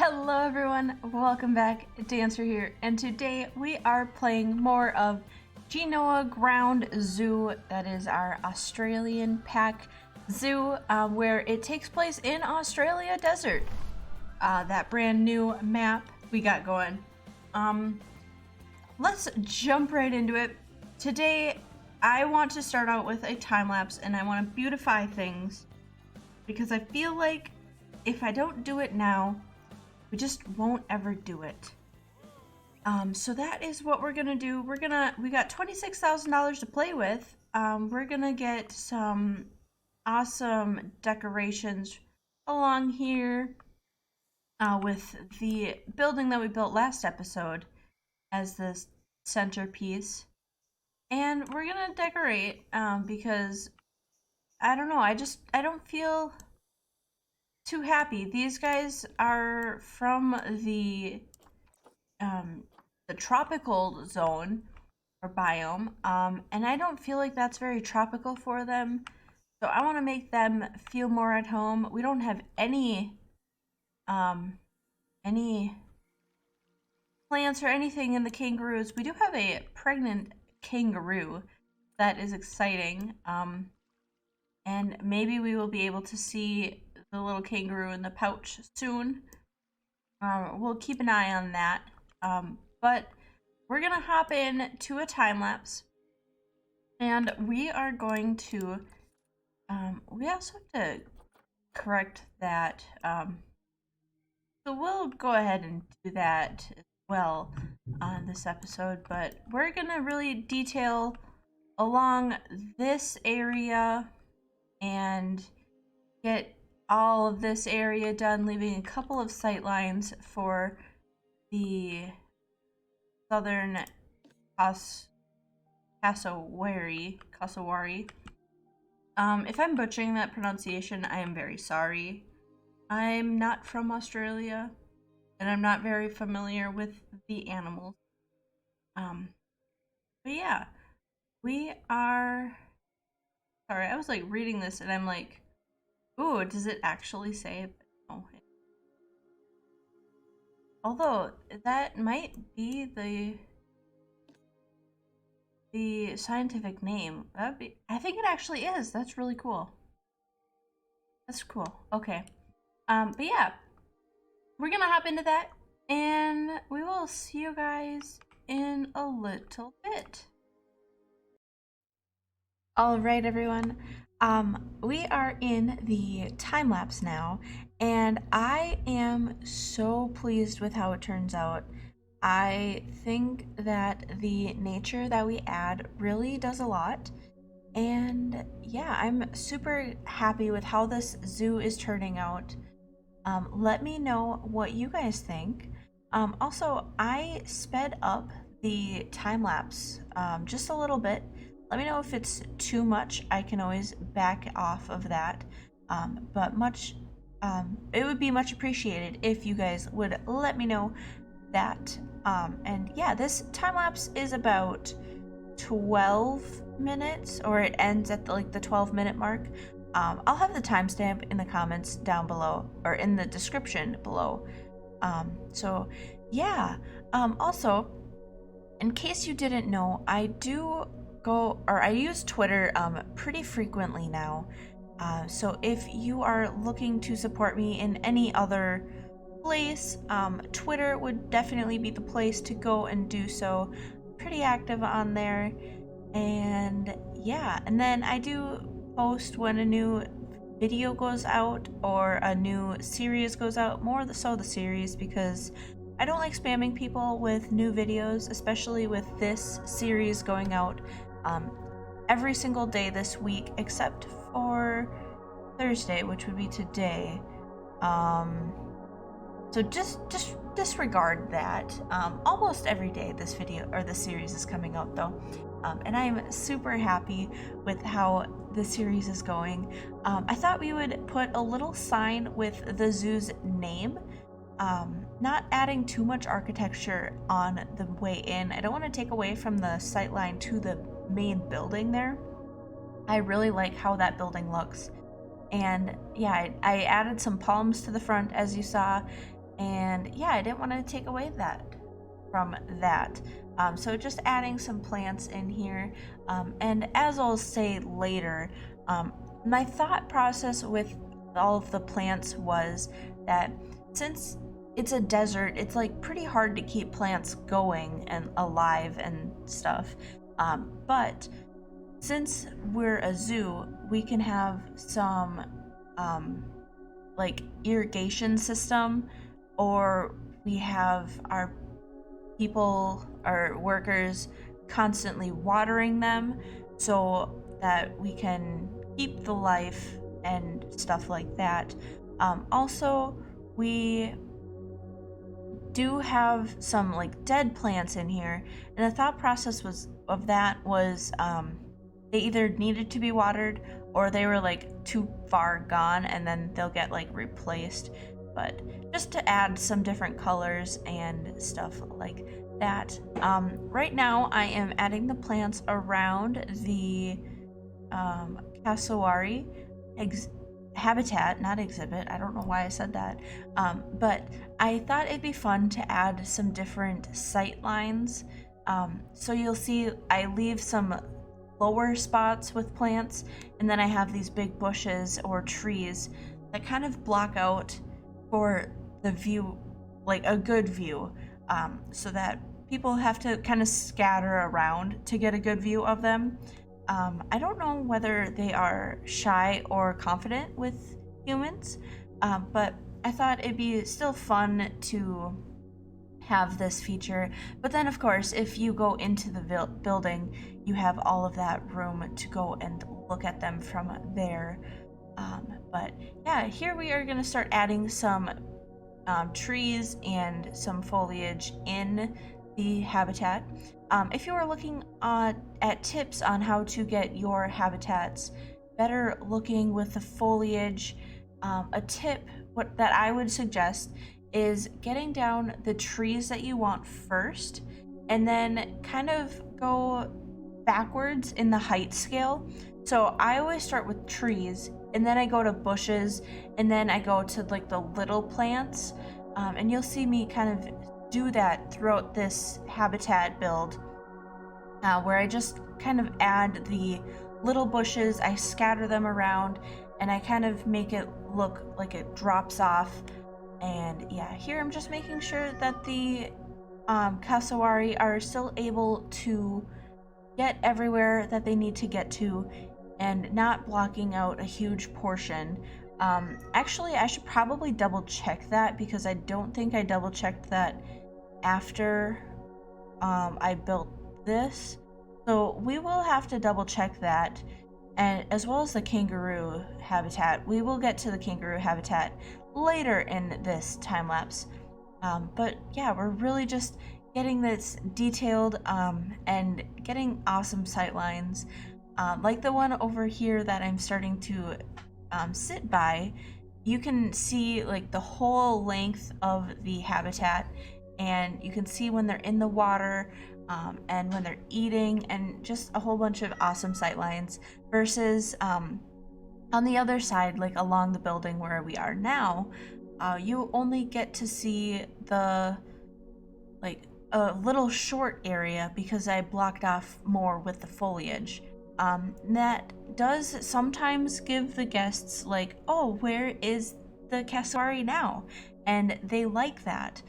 Hello everyone, welcome back, Dancer here, and today we are playing more of Genoa Ground Zoo. That is our Australian pack zoo, where it takes place in Australia desert. That brand new map we got going. Let's jump right into it. Today I want to start out with a time lapse and I want to beautify things because I feel like if I don't do it now, we just won't ever do it. So that is what we're gonna do. We got $26,000 to play with. We're gonna get some awesome decorations along here with the building that we built last episode as the centerpiece. And we're gonna decorate because I don't know, I don't feel too happy. These guys are from the tropical zone or biome, and I don't feel like that's very tropical for them. So I want to make them feel more at home. We don't have any plants or anything in the kangaroos. We do have a pregnant kangaroo. That is exciting. And maybe we will be able to see the little kangaroo in the pouch soon. We'll keep an eye on that. But we're gonna hop in to a time lapse, and we are going to. We also have to correct that. So we'll go ahead and do that as well on this episode. But we're gonna really detail along this area and get all of this area done, leaving a couple of sight lines for the southern cassowary. If I'm butchering that pronunciation, I am very sorry. I'm not from Australia, and I'm not very familiar with the animals. But yeah, we are. Sorry, I was like reading this, and I'm like, ooh, does it actually say? Oh. Although that might be the scientific name. I think it actually is. That's really cool. That's cool. Okay. But yeah, we're gonna hop into that, and we will see you guys in a little bit. All right, everyone. We are in the time lapse now, and I am so pleased with how it turns out. I think that the nature that we add really does a lot. And yeah, I'm super happy with how this zoo is turning out. Let me know what you guys think. Also, I sped up the time lapse just a little bit. Let me know if it's too much. I can always back off of that. But it would be much appreciated if you guys would let me know that. And yeah, this time lapse is about 12 minutes, or it ends at the 12-minute mark. I'll have the timestamp in the comments down below, or in the description below. So yeah. Also, in case you didn't know, I use Twitter pretty frequently now. So if you are looking to support me in any other place, Twitter would definitely be the place to go and do so. Pretty active on there. And yeah, and then I do post when a new video goes out or a new series goes out, more so the series, because I don't like spamming people with new videos, especially with this series going out every single day this week, except for Thursday, which would be today. So just disregard that. Almost every day this video or this series is coming out though. And I'm super happy with how the series is going. I thought we would put a little sign with the zoo's name, not adding too much architecture on the way in. I don't want to take away from the sightline to the main building there. I really like how that building looks. And yeah, I added some palms to the front, as you saw, And yeah, I didn't want to take away that from that. So just adding some plants in here. And as I'll say later, my thought process with all of the plants was that since it's a desert, it's like pretty hard to keep plants going and alive and stuff. But since we're a zoo, we can have some um, like irrigation system, or we have our people, our workers, constantly watering them so that we can keep the life and stuff like that. Also, we do have some like dead plants in here, and the thought process was of that was they either needed to be watered or they were like too far gone, and then they'll get like replaced. But just to add some different colors and stuff like that. Right now, I am adding the plants around the cassowary ex- habitat, not exhibit. I don't know why I said that. But I thought it'd be fun to add some different sight lines. So you'll see I leave some lower spots with plants, and then I have these big bushes or trees that kind of block out for the view, like a good view, so that people have to kind of scatter around to get a good view of them. I don't know whether they are shy or confident with humans, but I thought it'd be still fun to have this feature. But then, of course, if you go into the building, you have all of that room to go and look at them from there. But yeah, here we are going to start adding some trees and some foliage in the habitat. If you are looking at tips on how to get your habitats better looking with the foliage, a tip that I would suggest is getting down the trees that you want first, and then kind of go backwards in the height scale. So I always start with trees, and then I go to bushes, and then I go to like the little plants. And you'll see me kind of do that throughout this habitat build, where I just kind of add the little bushes, I scatter them around, and I kind of make it look like it drops off. And yeah, here I'm just making sure that the cassowary are still able to get everywhere that they need to get to and not blocking out a huge portion. Actually, I should probably double check that because I don't think I double checked that after I built this. So we will have to double check that, and as well as the kangaroo habitat. We will get to the kangaroo habitat later in this time lapse. But yeah, we're really just getting this detailed and getting awesome sight lines. Like the one over here that I'm starting to sit by, you can see like the whole length of the habitat, and you can see when they're in the water, and when they're eating, and just a whole bunch of awesome sight lines versus on the other side, like along the building where we are now, you only get to see the like a little short area because I blocked off more with the foliage. That does sometimes give the guests like, oh, where is the cassowary now? And they like that.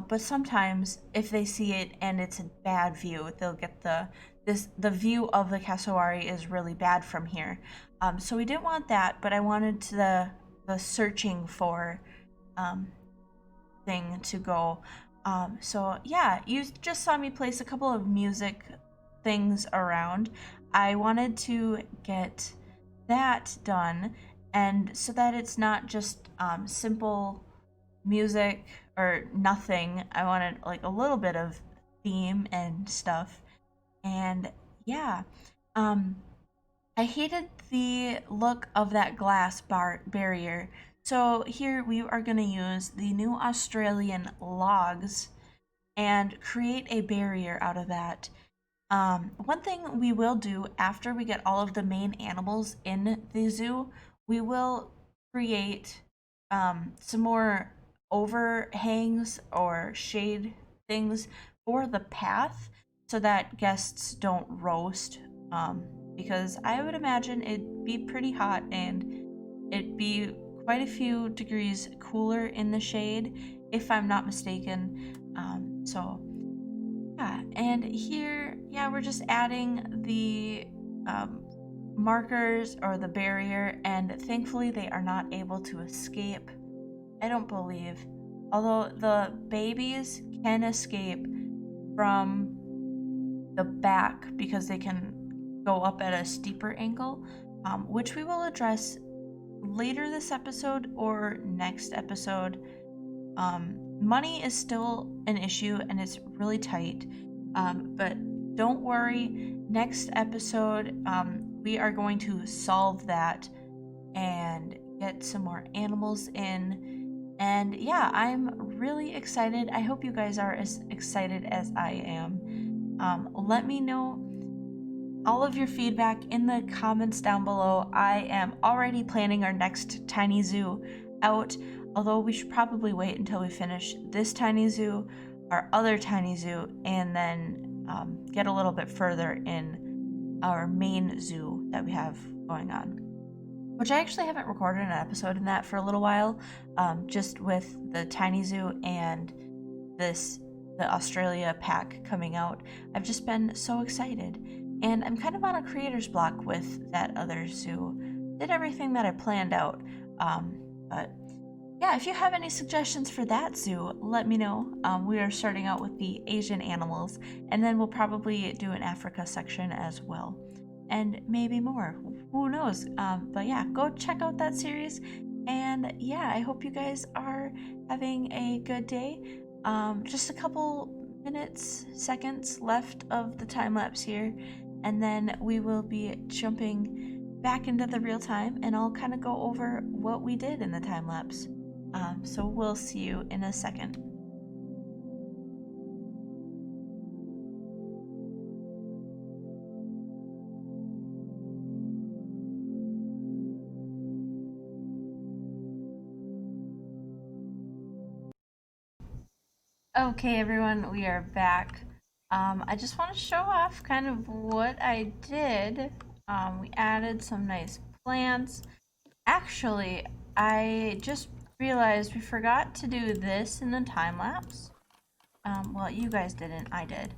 But sometimes if they see it and it's a bad view, they'll get the view of the cassowary is really bad from here. So we didn't want that, but I wanted the searching for um, thing to go. So yeah, you just saw me place a couple of music things around. I wanted to get that done, and so that it's not just simple music or nothing. I wanted like a little bit of theme and stuff. And yeah, um, I hated the look of that glass barrier. So here we are going to use the new Australian logs and create a barrier out of that. One thing we will do after we get all of the main animals in the zoo, we will create some more overhangs or shade things for the path so that guests don't roast. Because I would imagine it'd be pretty hot and it'd be quite a few degrees cooler in the shade, if I'm not mistaken. So yeah, and here, yeah, we're just adding the um, markers or the barrier, and thankfully they are not able to escape. I don't believe. Although the babies can escape from the back because they can go up at a steeper angle, which we will address later this episode or next episode. Money is still an issue and it's really tight. But don't worry, next episode, we are going to solve that and get some more animals in. And yeah, I'm really excited. I hope you guys are as excited as I am. Let me know all of your feedback in the comments down below. I am already planning our next tiny zoo out, although we should probably wait until we finish this tiny zoo, our other tiny zoo, and then get a little bit further in our main zoo that we have going on. Which I actually haven't recorded an episode in that for a little while, just with the tiny zoo and the Australia pack coming out. I've just been so excited. And I'm kind of on a creator's block with that other zoo. Did everything that I planned out. But yeah, if you have any suggestions for that zoo, let me know. We are starting out with the Asian animals, and then we'll probably do an Africa section as well. And maybe more. Who knows? But yeah, go check out that series. And yeah, I hope you guys are having a good day. Just a couple minutes, seconds left of the time lapse here, and then we will be jumping back into the real time, and I'll kind of go over what we did in the time lapse. So we'll see you in a second. Okay, everyone, we are back. I just want to show off kind of what I did. We added some nice plants. Actually, I just realized we forgot to do this in the time lapse. Well, you guys didn't, I did.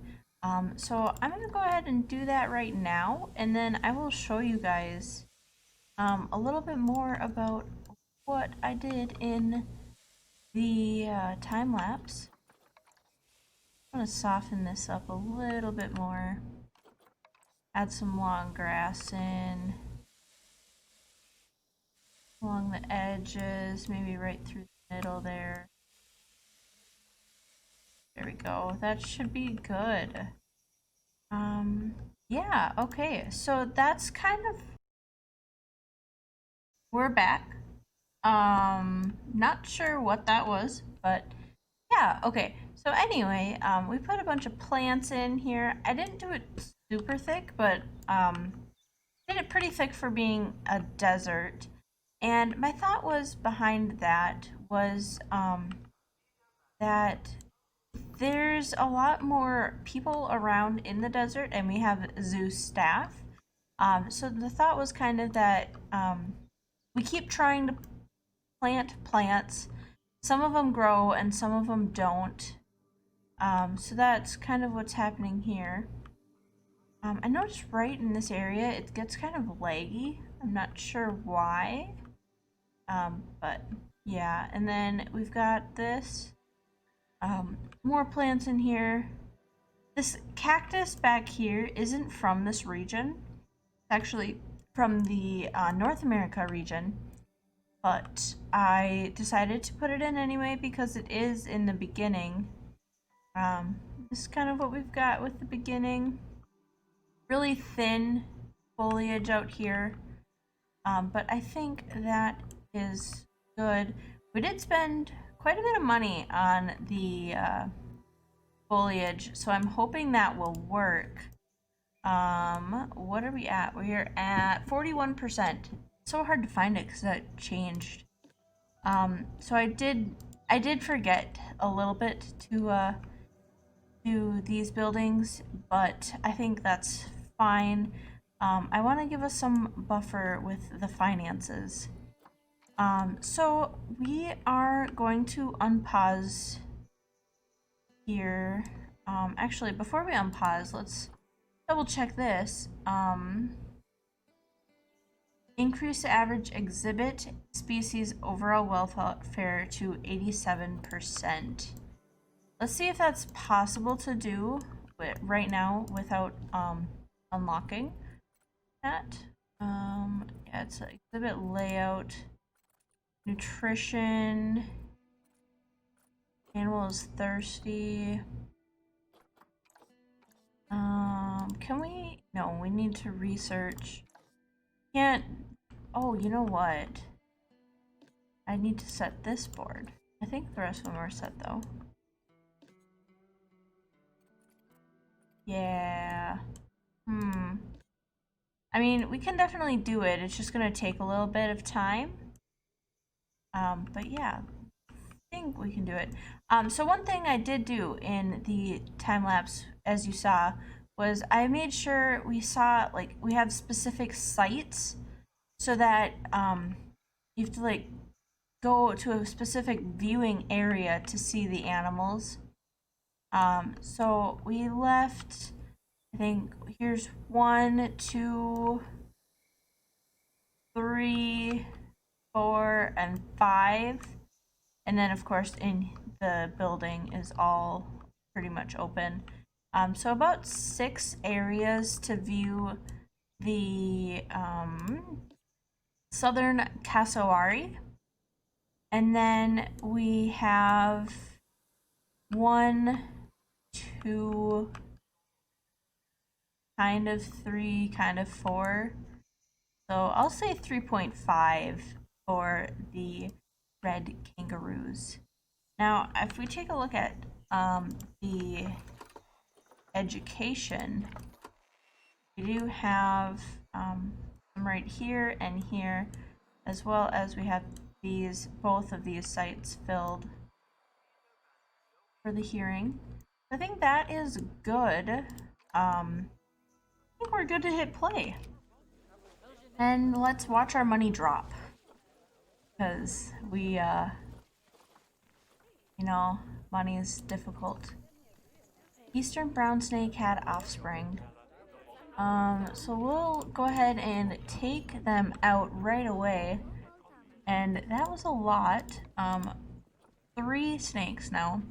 So I'm gonna go ahead and do that right now, and then I will show you guys a little bit more about what I did in the time lapse. I'm gonna soften this up a little bit more. Add some long grass in along the edges, maybe right through the middle there. There we go. That should be good. Yeah, okay. So that's kind of, we're back. Not sure what that was, but yeah, okay. So anyway, we put a bunch of plants in here. I didn't do it super thick, but did it pretty thick for being a desert. And my thought was behind that was that there's a lot more people around in the desert, and we have zoo staff. So the thought was kind of that we keep trying to plant plants. Some of them grow and some of them don't. So that's kind of what's happening here. I noticed right in this area it gets kind of laggy. I'm not sure why. But yeah, and then we've got this. More plants in here. This cactus back here isn't from this region. It's actually from the North America region. But I decided to put it in anyway because it is in the beginning. This is kind of what we've got with the beginning. Really thin foliage out here. But I think that is good. We did spend quite a bit of money on the foliage, so I'm hoping that will work. What are we at? We're at 41%. It's so hard to find it because that changed. So I I did forget a little bit to do these buildings, but I think that's fine. I want to give us some buffer with the finances. So we are going to unpause here. Actually, before we unpause, let's double check this. Increase the average exhibit species overall welfare to 87%. Let's see if that's possible to do right now without unlocking that. Yeah, it's exhibit layout, nutrition, animal is thirsty. Can we? No, we need to research. Can't. Oh, you know what? I need to set this board. I think the rest of them are set though. Yeah. I mean, we can definitely do it. It's just gonna take a little bit of time. But yeah, I think we can do it. So one thing I did do in the time lapse, as you saw, was I made sure we saw, like, we have specific sites so that you have to, like, go to a specific viewing area to see the animals. So we left, I think, here's 1, 2, 3, 4, and 5. And then, of course, in the building is all pretty much open. So about 6 areas to view the southern cassowary. And then we have 1, 2, kind of 3, kind of 4. So I'll say 3.5 for the red kangaroos. Now, if we take a look at the education, we do have some right here and here, as well as we have both of these sites filled for the hearing. I think that is good. I think we're good to hit play. And let's watch our money drop. Because we, you know, money is difficult. Eastern brown snake had offspring. So we'll go ahead and take them out right away. And that was a lot. 3 snakes now.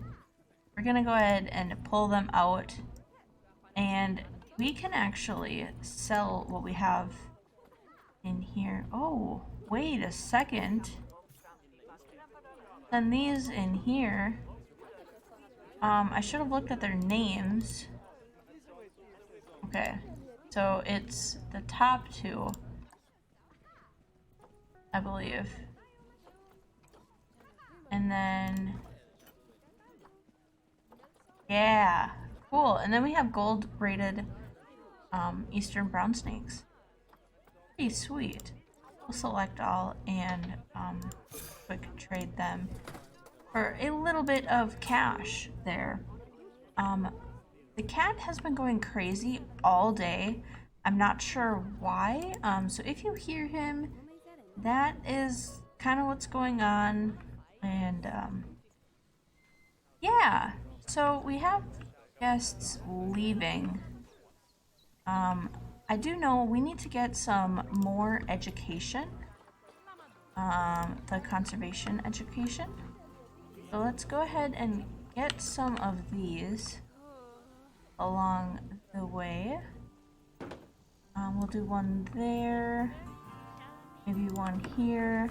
We're gonna go ahead and pull them out. And we can actually sell what we have in here. Oh, wait a second. Then these in here. I should have looked at their names. Okay, so it's the top 2, I believe. And then, yeah, cool. And then we have gold rated Eastern brown snakes. Pretty sweet. We'll select all and quick trade them for a little bit of cash there. The cat has been going crazy all day. I'm not sure why. So if you hear him, that is kind of what's going on. And yeah, so we have guests leaving. I do know we need to get some more education. The conservation education. So let's go ahead and get some of these along the way. We'll do one there, maybe one here,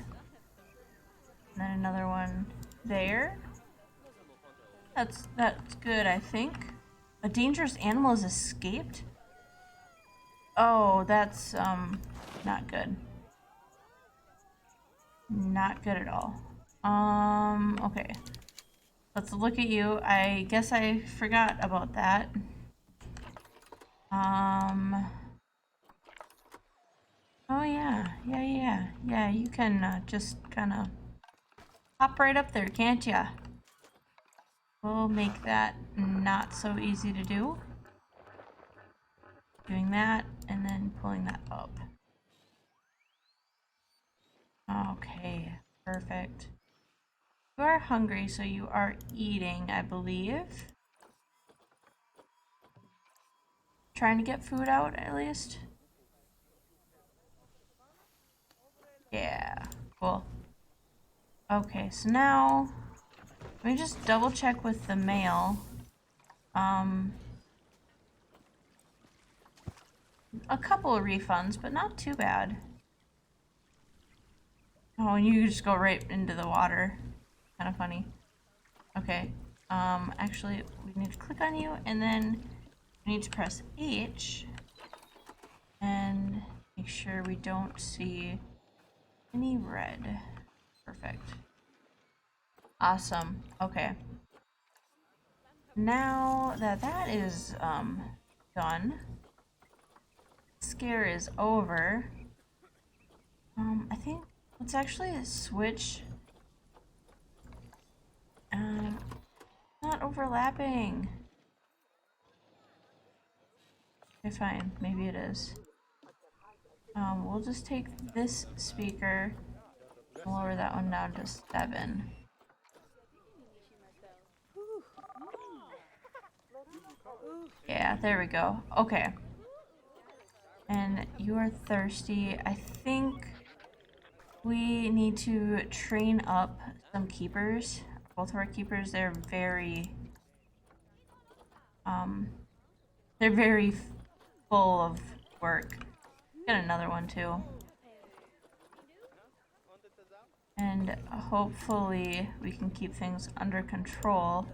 and then another one there. That's good, I think. A dangerous animal has escaped? Oh, that's not good. Not good at all. Okay. Let's look at you. I guess I forgot about that. Oh yeah, yeah, you can just kind of hop right up there, can't ya? We'll make that not so easy to do. Doing that and then pulling that up. Okay, perfect. You are hungry, so you are eating, I believe. Trying to get food out, at least. Yeah, cool. Okay, so now, let me just double check with the mail. A couple of refunds, but not too bad. Oh, and you just go right into the water. Kind of funny. Okay. Actually, we need to click on you, and then we need to press H and make sure we don't see any red. Perfect. Awesome. Okay. Now that that is done, scare is over. I think let's actually switch. Not overlapping. Okay, fine. Maybe it is. We'll just take this speaker, lower that one down to 7. Yeah, there we go. Okay. And you are thirsty. I think we need to train up some keepers. Both of our keepers, they're very full of work. Get another one too. And hopefully we can keep things under control.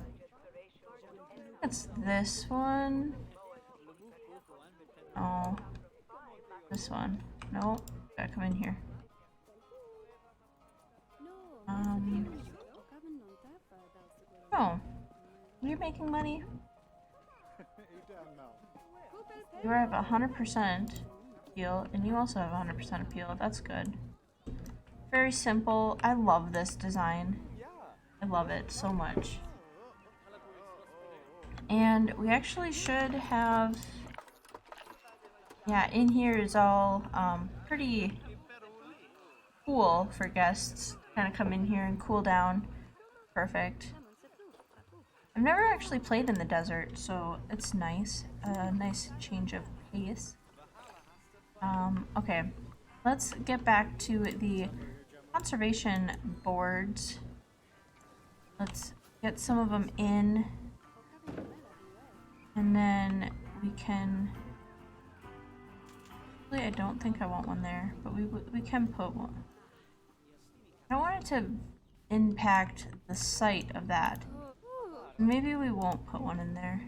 It's this one. Oh, this one. Nope, gotta come in here. Oh, you're making money. You have 100% appeal, and you also have 100% appeal. That's good. Very simple. I love this design. I love it so much. And we actually should have... Yeah, in here is all pretty cool for guests. Kind of come in here and cool down. Perfect. I've never actually played in the desert, so it's nice. A nice change of pace. Okay, let's get back to the conservation boards. Let's get some of them in, and then we can... Actually, I don't think I want one there, but we can put one. I don't want it to impact the sight of that. Maybe we won't put one in there.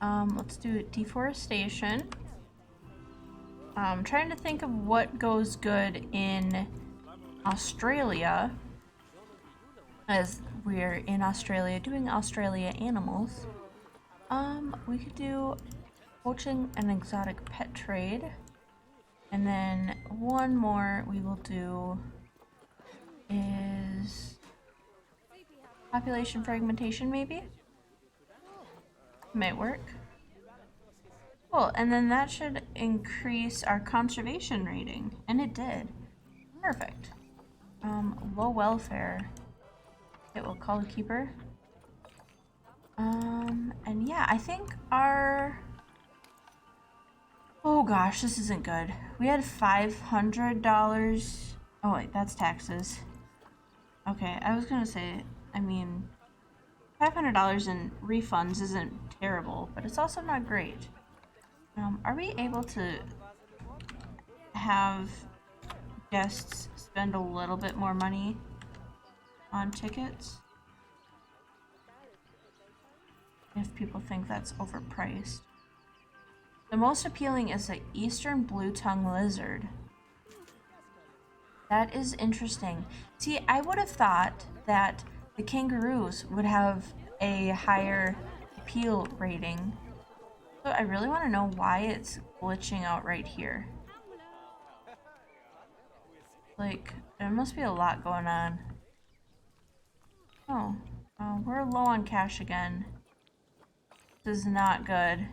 Let's do deforestation. I'm trying to think of what goes good in Australia, as we're in Australia doing Australia animals. We could do poaching and exotic pet trade, and then one more we will do is population fragmentation, maybe? Might work. Cool, and then that should increase our conservation rating, and it did. Perfect. Low welfare. It will call a keeper. And yeah, I think our... Oh gosh, this isn't good. We had $500. Oh wait, that's taxes. Okay, I was gonna say, I mean, $500 in refunds isn't terrible, but it's also not great. Are we able to have guests spend a little bit more money on tickets? If people think that's overpriced. The most appealing is the eastern blue-tongue lizard. That is interesting. See, I would have thought that the kangaroos would have a higher appeal rating. So I really want to know why it's glitching out right here. Like, there must be a lot going on. Oh, we're low on cash again. This is not good.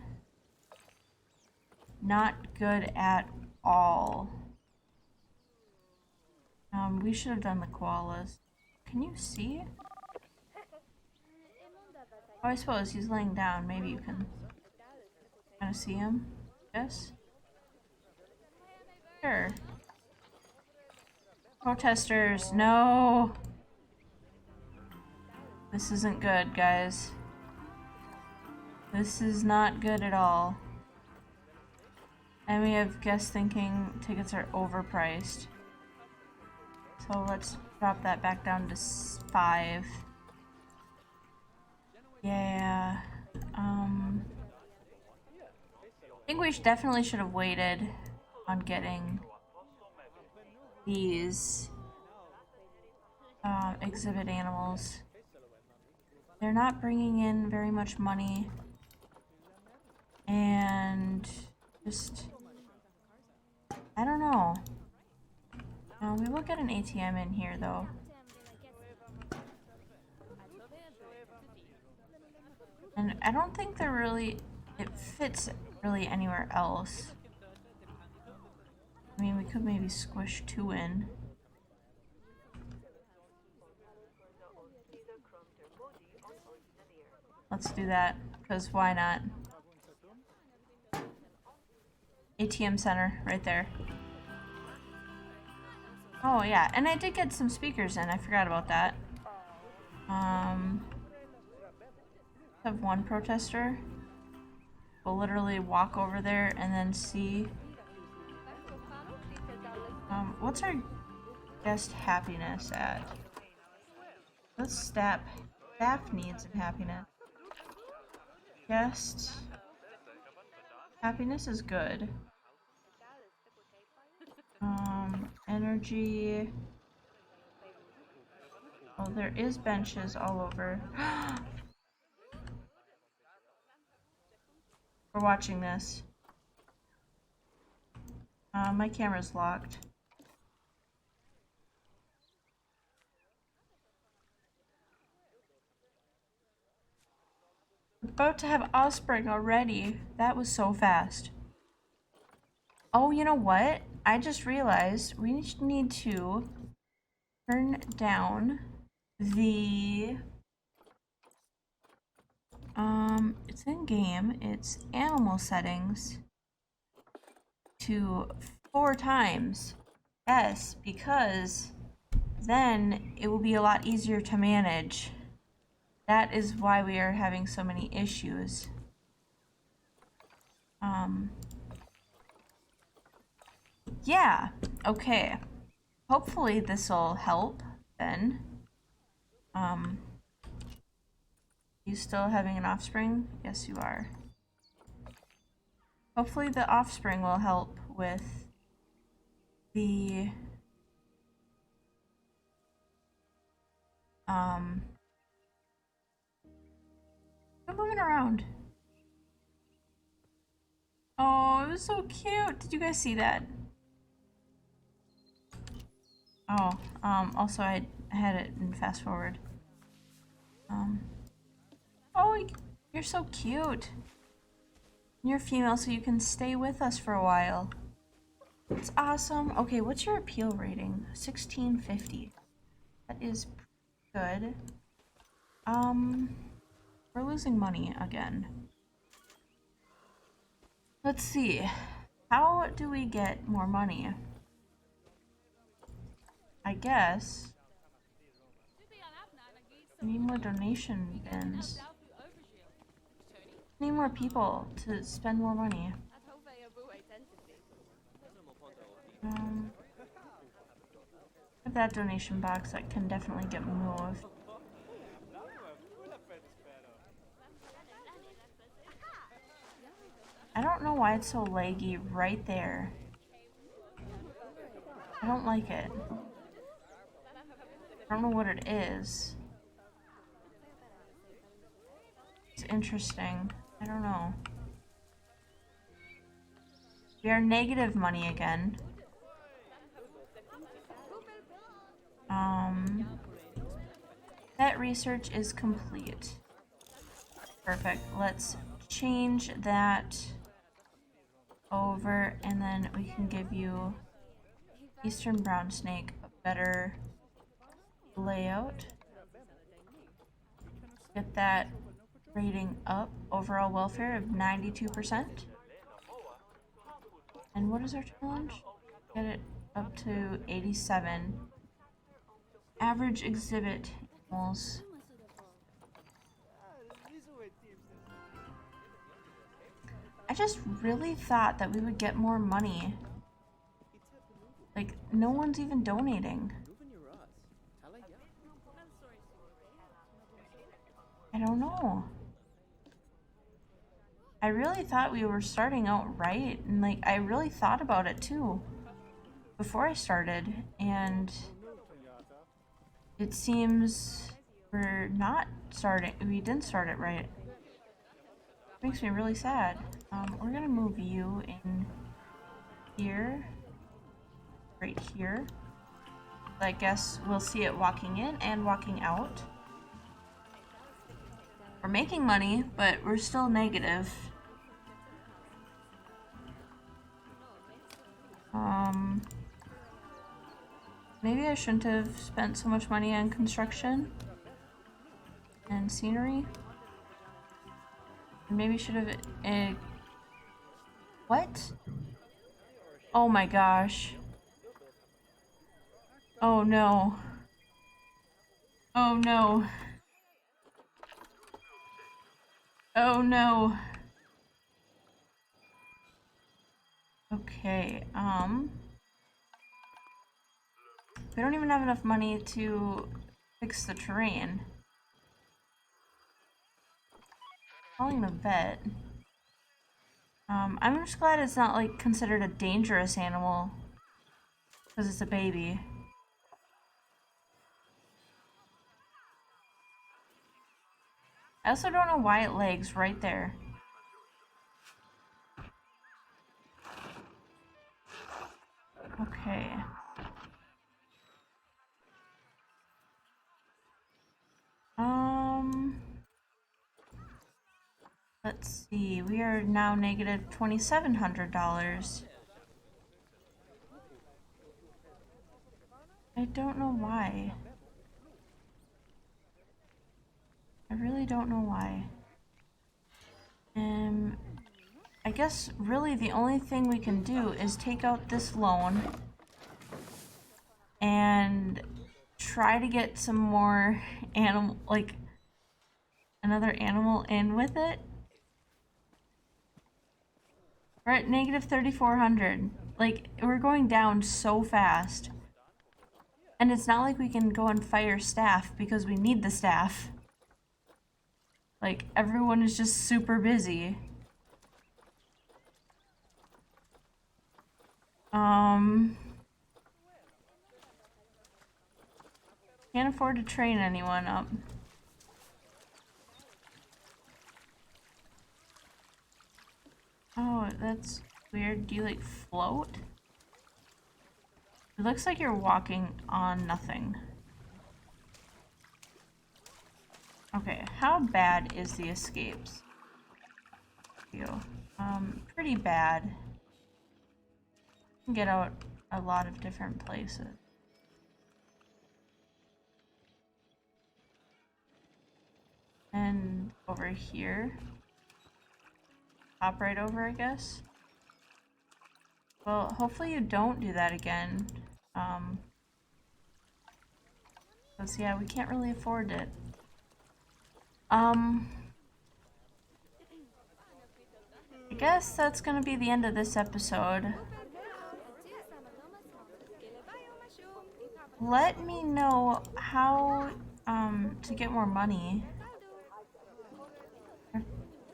Not good at all. We should have done the koalas. Can you see? Oh, I suppose he's laying down. Maybe you can kind of see him. Yes? Sure. Protesters, no! This isn't good, guys. This is not good at all. And we have guests thinking tickets are overpriced. So let's drop that back down to 5. Yeah. I think we definitely should have waited on getting these exhibit animals. They're not bringing in very much money. And just, I don't know. We will get an ATM in here though. And I don't think they're really, it fits really anywhere else. I mean, we could maybe squish 2 in. Let's do that, because why not? ATM center, right there. Oh yeah, and I did get some speakers in, I forgot about that. Have one protester. We'll literally walk over there and then see. What's our guest happiness at? Let's staff needs and happiness. Guest happiness is good. Energy. Oh, there is benches all over. We're watching this. My camera's locked. About to have offspring already. That was so fast. Oh, you know what? I just realized we need to turn down the it's in game, it's animal settings to 4 times. Yes, because then it will be a lot easier to manage. That is why we are having so many issues. Yeah, okay. Hopefully this'll help then. You still having an offspring? Yes, you are. Hopefully the offspring will help with the I'm moving around. Oh, it was so cute. Did you guys see that? Oh, also I had it in fast forward. Oh, you're so cute. You're female, so you can stay with us for a while. It's awesome. Okay, what's your appeal rating? 1650. That is good. We're losing money again. Let's see. How do we get more money? I guess we need more donation bins. We need more people to spend more money. That donation box that can definitely get moved. I don't know why it's so laggy right there. I don't like it. I don't know what it is. It's interesting. I don't know. We are negative money again. pet research is complete. Perfect. Let's change that over, and then we can give you Eastern Brown Snake a better layout. Get that rating up. Overall welfare of 92%. And what is our challenge? Get it up to 87. Average exhibit animals. I just really thought that we would get more money. Like, no one's even donating. I don't know. I really thought we were starting out right, and like, I really thought about it too before I started, and it seems we're not starting, we didn't start it right. Makes me really sad. We're gonna move you in here, right here. I guess we'll see it walking in and walking out. We're making money, but we're still negative. Maybe I shouldn't have spent so much money on construction and scenery. Maybe should have. What? Oh my gosh. Oh no. Oh no. Oh no. Okay, we don't even have enough money to fix the terrain. Calling a vet. I'm just glad it's not like considered a dangerous animal because it's a baby. I also don't know why it lags right there. Okay. Let's see. We are now negative $2,700. I don't know why. I really don't know why. I guess really the only thing we can do is take out this loan and try to get some more animal, like another animal in with it. We're at negative 3,400. Like, we're going down so fast. And it's not like we can go and fire staff because we need the staff. Like, everyone is just super busy. Can't afford to train anyone up. Oh, that's weird. Do you like float? It looks like you're walking on nothing. Okay, how bad is the escapes? Pretty bad. You can get out a lot of different places. And over here. Hop right over, I guess. Well, hopefully you don't do that again. Because yeah, we can't really afford it. I guess that's gonna be the end of this episode. Let me know how to get more money. Are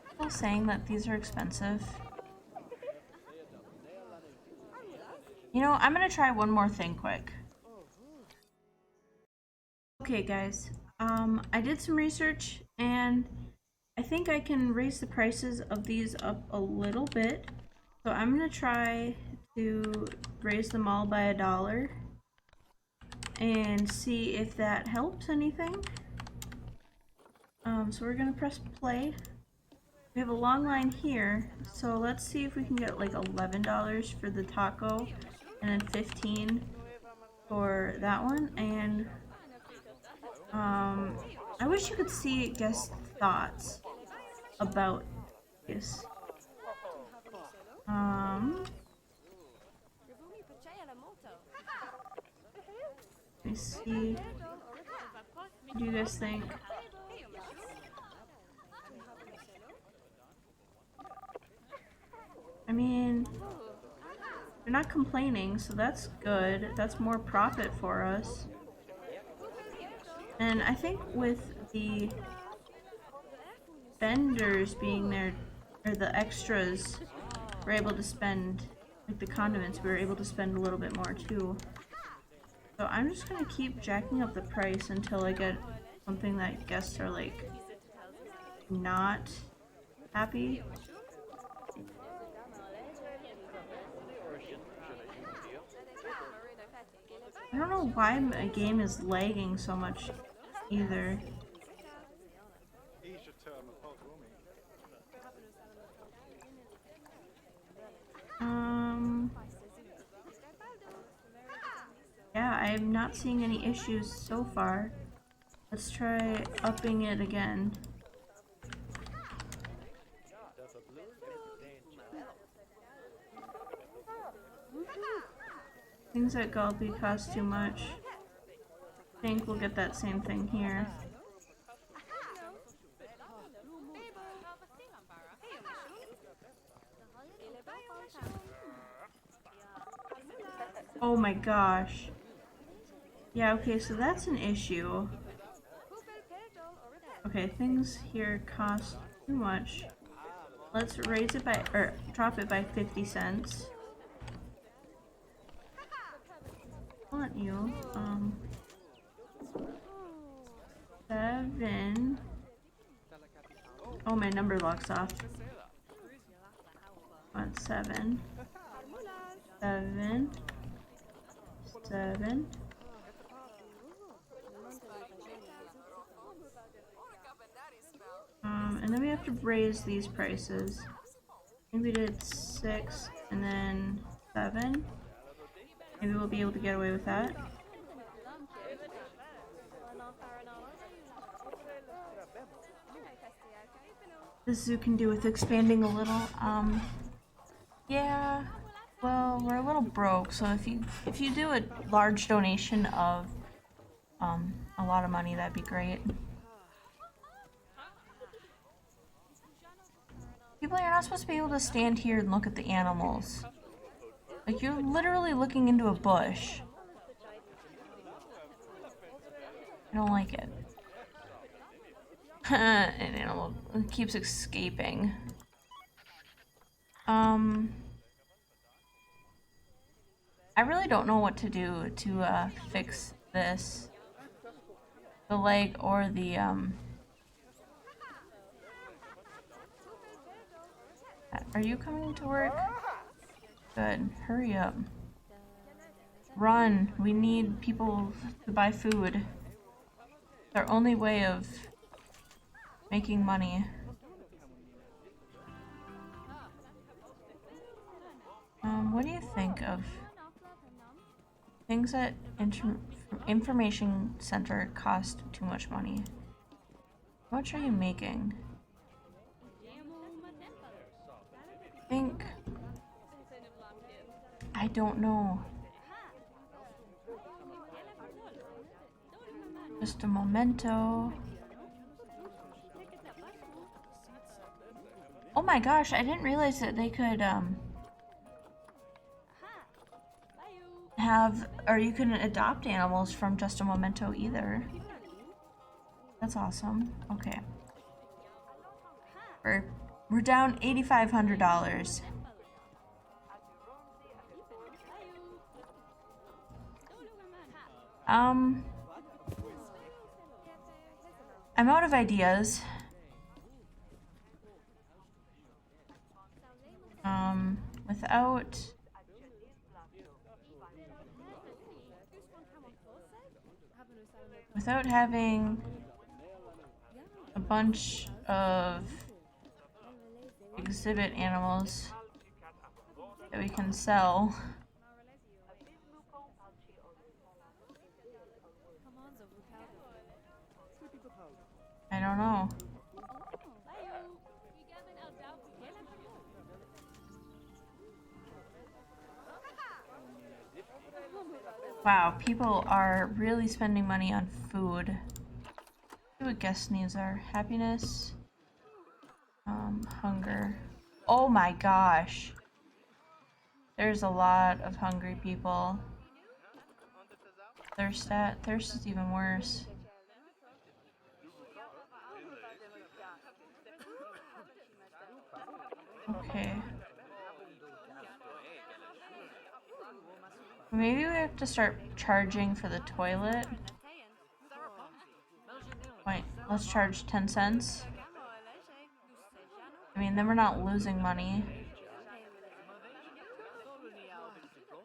people saying that these are expensive? You know, I'm gonna try one more thing quick. Okay guys, I did some research and I think I can raise the prices of these up a little bit. So I'm gonna try to raise them all by $1 and see if that helps anything. So we're gonna press play. We have a long line here, so let's see if we can get like $11 for the taco and then 15 for that one. And I wish you could see guest thoughts about this. Let me see. What do you guys think? I mean, they're not complaining, so that's good. That's more profit for us. And I think with the vendors being there, or the extras, we're able to spend, like the condiments, we were able to spend a little bit more too. So I'm just gonna keep jacking up the price until I get something that guests are like not happy. I don't know why my game is lagging so much either. Yeah, I'm not seeing any issues so far. Let's try upping it again. Things at Gulpy cost too much. I think we'll get that same thing here. Oh my gosh. Yeah, okay, so that's an issue. Okay, things here cost too much. Let's raise it by, or drop it by 50 cents. I want you, 7. Oh, my number locks off. I want 7. 7. 7. And then we have to raise these prices. Maybe we did 6 and then 7. Maybe we'll be able to get away with that. The zoo can do with expanding a little. Yeah. Well, we're a little broke, so if you do a large donation of a lot of money, that'd be great. People, you're not supposed to be able to stand here and look at the animals. Like, you're literally looking into a bush. I don't like it. An animal keeps escaping. I really don't know what to do to fix this. The leg or the Are you coming to work? Good. Hurry up. Run. We need people to buy food. It's our only way of making money. What do you think of things at information center cost too much money? How much are you making? I don't know. Just a memento. Oh my gosh, I didn't realize that they could have, or you couldn't adopt animals from Just a Memento either. That's awesome. Okay. We're down $8,500. I'm out of ideas. Without having a bunch of exhibit animals that we can sell. I don't know. Wow, people are really spending money on food. See what guest needs are. Happiness. Hunger. Oh my gosh. There's a lot of hungry people. Thirst is even worse. Okay. Maybe we have to start charging for the toilet. Wait, let's charge 10 cents. I mean, then we're not losing money.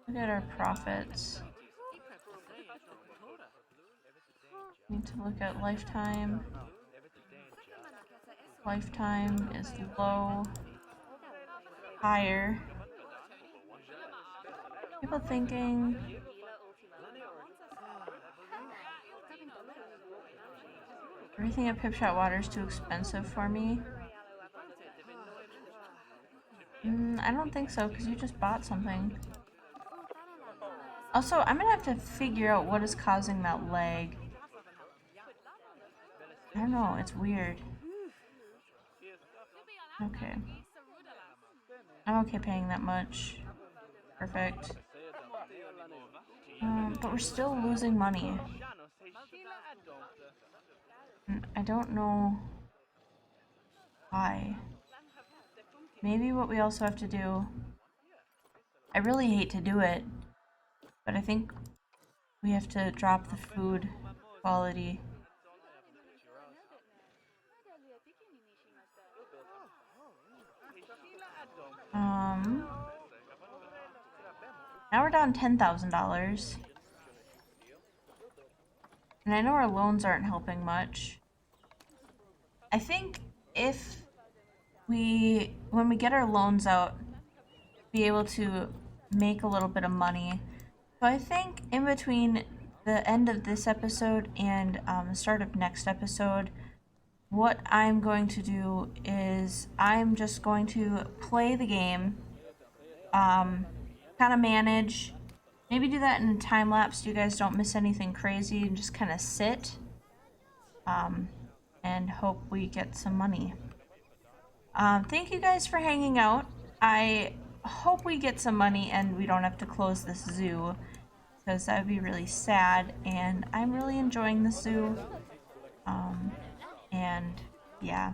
Look at our profits. Need to look at lifetime. Lifetime is low. Higher. People thinking... Everything at Pipshot Water is too expensive for me. I don't think so, because you just bought something. Also, I'm gonna have to figure out what is causing that lag. I don't know, it's weird. Okay. I'm okay paying that much. Perfect. But we're still losing money. I don't know why. Maybe what we also have to do... I really hate to do it, but I think we have to drop the food quality. Now we're down $10,000. And I know our loans aren't helping much. I think if when we get our loans out, be able to make a little bit of money. So I think in between the end of this episode and the start of next episode, what I'm going to do is I'm just going to play the game, kind of manage, maybe do that in a time lapse so you guys don't miss anything crazy, and just kind of sit, and hope we get some money. Thank you guys for hanging out. I hope we get some money and we don't have to close this zoo, because that would be really sad, and I'm really enjoying the zoo. And yeah.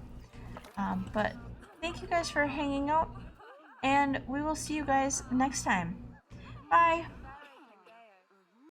But thank you guys for hanging out, and we will see you guys next time. Bye!